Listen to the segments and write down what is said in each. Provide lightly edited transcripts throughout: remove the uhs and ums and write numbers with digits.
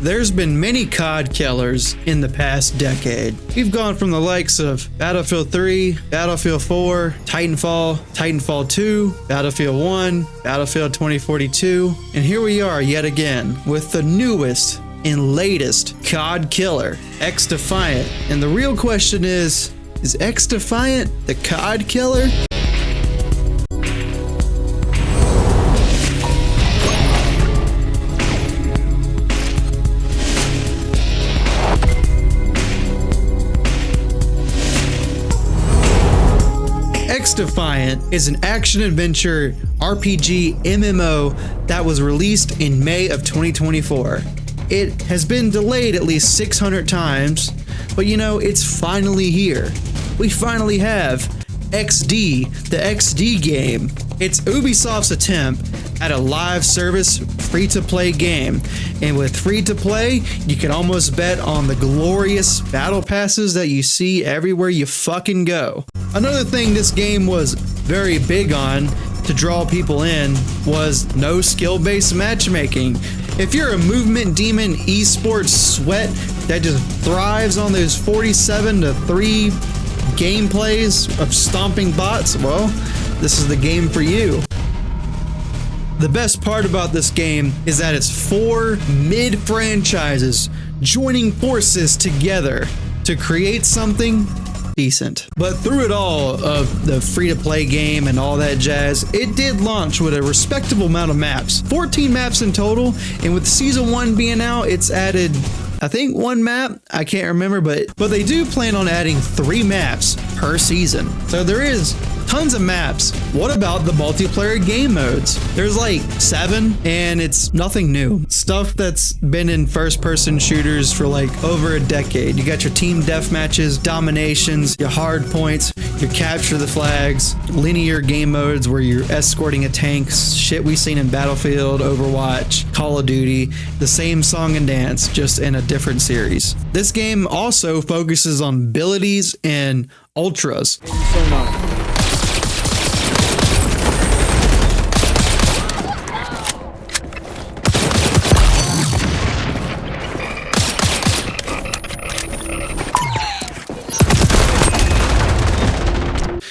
There's been many COD killers in the past decade. We've gone from the likes of Battlefield 3, Battlefield 4, Titanfall, Titanfall 2, Battlefield 1, Battlefield 2042, and here we are yet again with the newest and latest COD killer, XDefiant. And the real question is XDefiant the COD killer? XDefiant is an action-adventure RPG MMO that was released in May of 2024. It has been delayed at least 600 times, but you know, it's finally here. We finally have XD, the XD game. It's Ubisoft's attempt at a live service free-to-play game. And with free-to-play, you can almost bet on the glorious battle passes that you see everywhere you fucking go. Another thing this game was very big on to draw people in was no skill-based matchmaking. If you're a movement demon esports sweat that just thrives on those 47-3 gameplays of stomping bots, well, this is the game for you. The best part about this game is that it's 4 mid-franchises joining forces together to create something decent. But through it all of the free-to-play game and all that jazz, it did launch with a respectable amount of maps. 14 maps in total, and with Season 1 being out, it's added, I think, 1 map. I can't remember, but they do plan on adding 3 maps per season. So there is tons of maps. What about the multiplayer game modes? There's like 7, and it's nothing new. Stuff that's been in first-person shooters for like over a decade. You got your team deathmatches, dominations, your hard points, your capture the flags, linear game modes where you're escorting a tank, shit we've seen in Battlefield, Overwatch, Call of Duty, the same song and dance, just in a different series. This game also focuses on abilities and ultras. Thank you so much.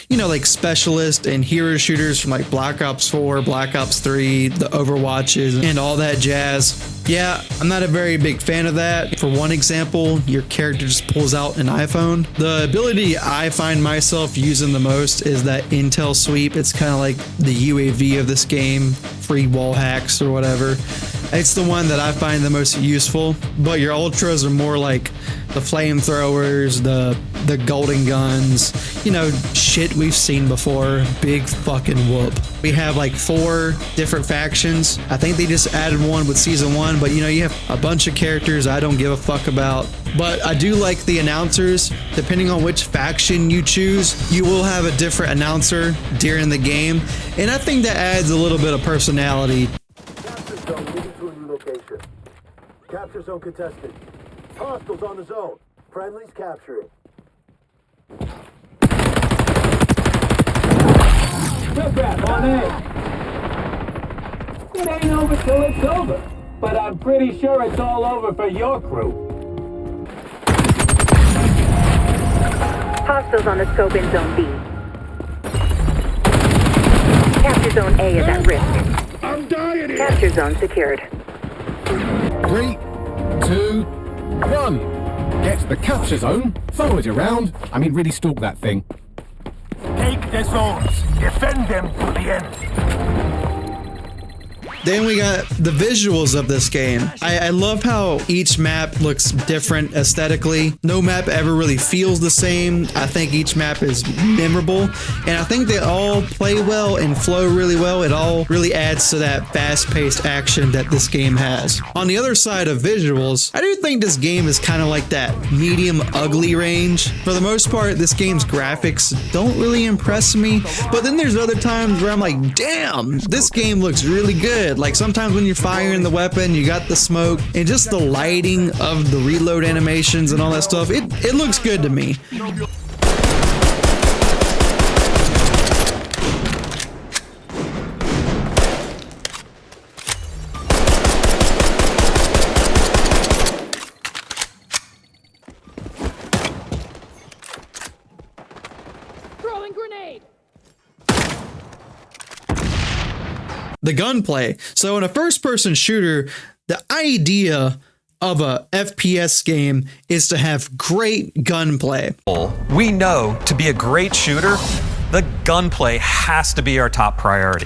You know, like specialist and hero shooters from like Black Ops 4, Black Ops 3, the Overwatches, and all that jazz. Yeah, I'm not a very big fan of that. For one example, your character just pulls out an iPhone. The ability I find myself using the most is that intel sweep. It's kind of like the UAV of this game, free wall hacks or whatever. It's the one that I find the most useful, but your ultras are more like the flamethrowers, the golden guns, you know, shit we've seen before. Big fucking whoop. We have like 4 different factions. I think they just added one with Season 1, but you know, you have a bunch of characters I don't give a fuck about. But I do like the announcers. Depending on which faction you choose, you will have a different announcer during the game, and I think that adds a little bit of personality. Capture zone contested. Hostiles on the zone. Friendlies capturing. Good rap on A. It ain't over till it's over. But I'm pretty sure it's all over for your crew. Hostiles on the scope in Zone B. Capture Zone A is at risk. I'm dying here. Capture Zone secured. 3, 2, 1. Get to the capture zone, follow it around, really stalk that thing. Take the zones. Defend them to the end. Then we got the visuals of this game. I love how each map looks different aesthetically. No map ever really feels the same. I think each map is memorable, and I think they all play well and flow really well. It all really adds to that fast-paced action that this game has. On the other side of visuals, I do think this game is kind of like that medium ugly range. For the most part, this game's graphics don't really impress me, but then there's other times where I'm like, damn, this game looks really good. Like sometimes when you're firing the weapon, you got the smoke, and just the lighting of the reload animations and all that stuff, it looks good to me. Throwing grenade! The gunplay. So in a first-person shooter, the idea of a FPS game is to have great gunplay. We know to be a great shooter, the gunplay has to be our top priority.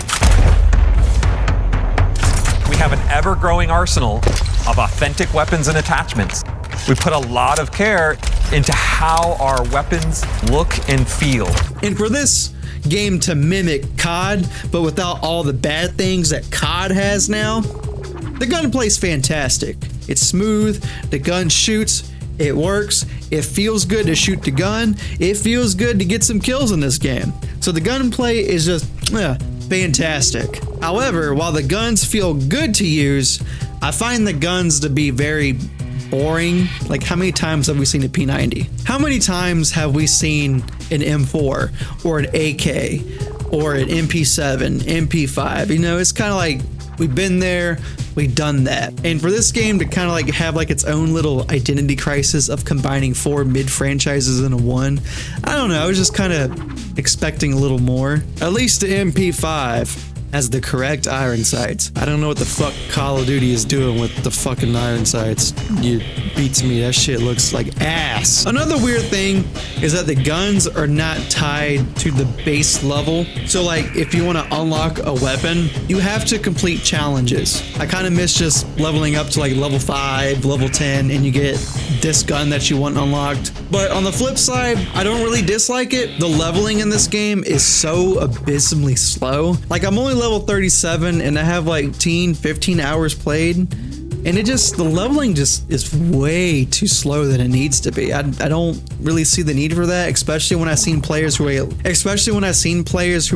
We have an ever-growing arsenal of authentic weapons and attachments. We put a lot of care into how our weapons look and feel. And for this game to mimic COD, but without all the bad things that COD has now, the gunplay's fantastic. It's smooth, the gun shoots, it works, it feels good to shoot the gun, it feels good to get some kills in this game. So the gunplay is just fantastic. However, while the guns feel good to use, I find the guns to be very boring. Like, how many times have we seen a P90? How many times have we seen an M4 or an AK or an MP7, MP5? You know, it's kind of like we've been there, we've done that. And for this game to kind of like have like its own little identity crisis of combining 4 mid franchises into one, I don't know, I was just kind of expecting a little more. At least the MP5 has the correct iron sights. I don't know what the fuck Call of Duty is doing with the fucking iron sights. It beats me. That shit looks like ass. Another weird thing is that the guns are not tied to the base level. So like if you want to unlock a weapon, you have to complete challenges. I kind of miss just leveling up to like level 5, level 10, and you get this gun that you want unlocked. But on the flip side, I don't really dislike it. The leveling in this game is so abysmally slow. Like, I'm only level 37 and I have like 15 hours played, and the leveling just is way too slow than it needs to be. I don't really see the need for that, especially when I've seen players who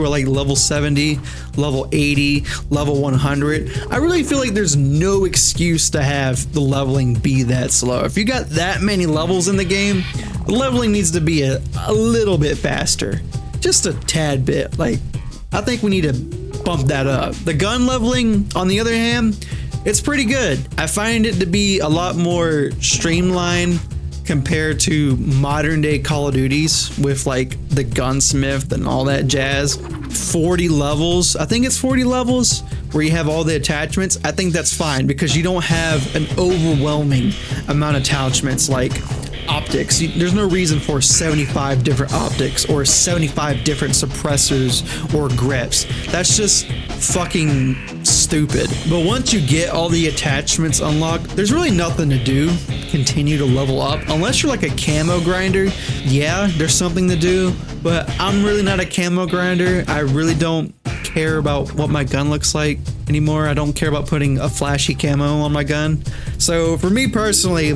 are like level 70, level 80, level 100. I really feel like there's no excuse to have the leveling be that slow. If you got that many levels in the game, the leveling needs to be a little bit faster, just a tad bit. Like, I think we need to bump that up. The gun leveling, on the other hand, it's pretty good. I find it to be a lot more streamlined compared to modern day Call of Duties with like the gunsmith and all that jazz. 40 levels, I think it's 40 levels where you have all the attachments. I think that's fine because you don't have an overwhelming amount of attachments like optics. There's no reason for 75 different optics or 75 different suppressors or grips. That's just fucking stupid. But once you get all the attachments unlocked, there's really nothing to do. Continue to level up unless you're like a camo grinder. Yeah, there's something to do, but I'm really not a camo grinder. I really don't care about what my gun looks like anymore. I don't care about putting a flashy camo on my gun. So for me personally,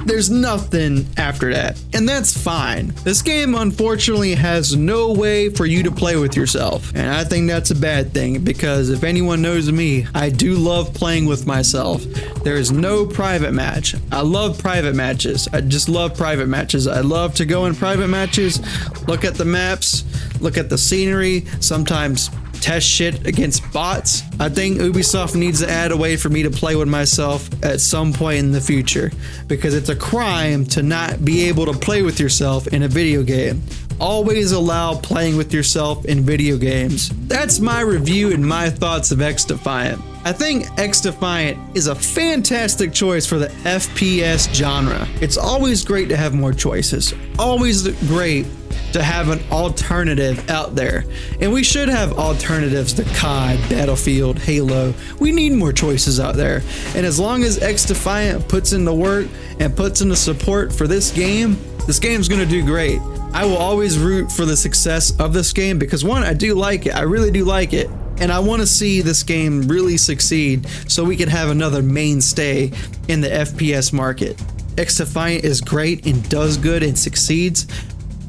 there's nothing after that, and that's fine. This game unfortunately has no way for you to play with yourself, and I think that's a bad thing because if anyone knows me, I do love playing with myself. There is no private match. I love private matches. I just love private matches. I love to go in private matches, look at the maps, look at the scenery, sometimes test shit against bots. I think Ubisoft needs to add a way for me to play with myself at some point in the future, because it's a crime to not be able to play with yourself in a video game. Always allow playing with yourself in video games. That's my review and my thoughts of XDefiant. I think XDefiant is a fantastic choice for the FPS genre. It's always great to have more choices. Always great to have an alternative out there. And we should have alternatives to COD, Battlefield, Halo. We need more choices out there. And as long as XDefiant puts in the work and puts in the support for this game's gonna do great. I will always root for the success of this game because one, I do like it. I really do like it. And I want to see this game really succeed so we can have another mainstay in the FPS market. XDefiant is great and does good and succeeds.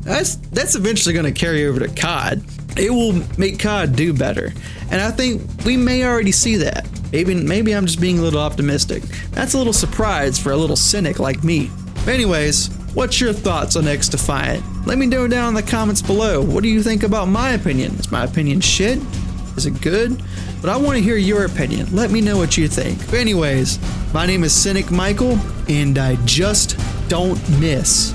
That's eventually going to carry over to COD. It will make COD do better. And I think we may already see that. Maybe I'm just being a little optimistic. That's a little surprise for a little cynic like me. Anyways, what's your thoughts on XDefiant? Let me know down in the comments below. What do you think about my opinion? Is my opinion shit? Is it good? But I want to hear your opinion. Let me know what you think. But anyways, my name is Cynic Michael, and I just don't miss.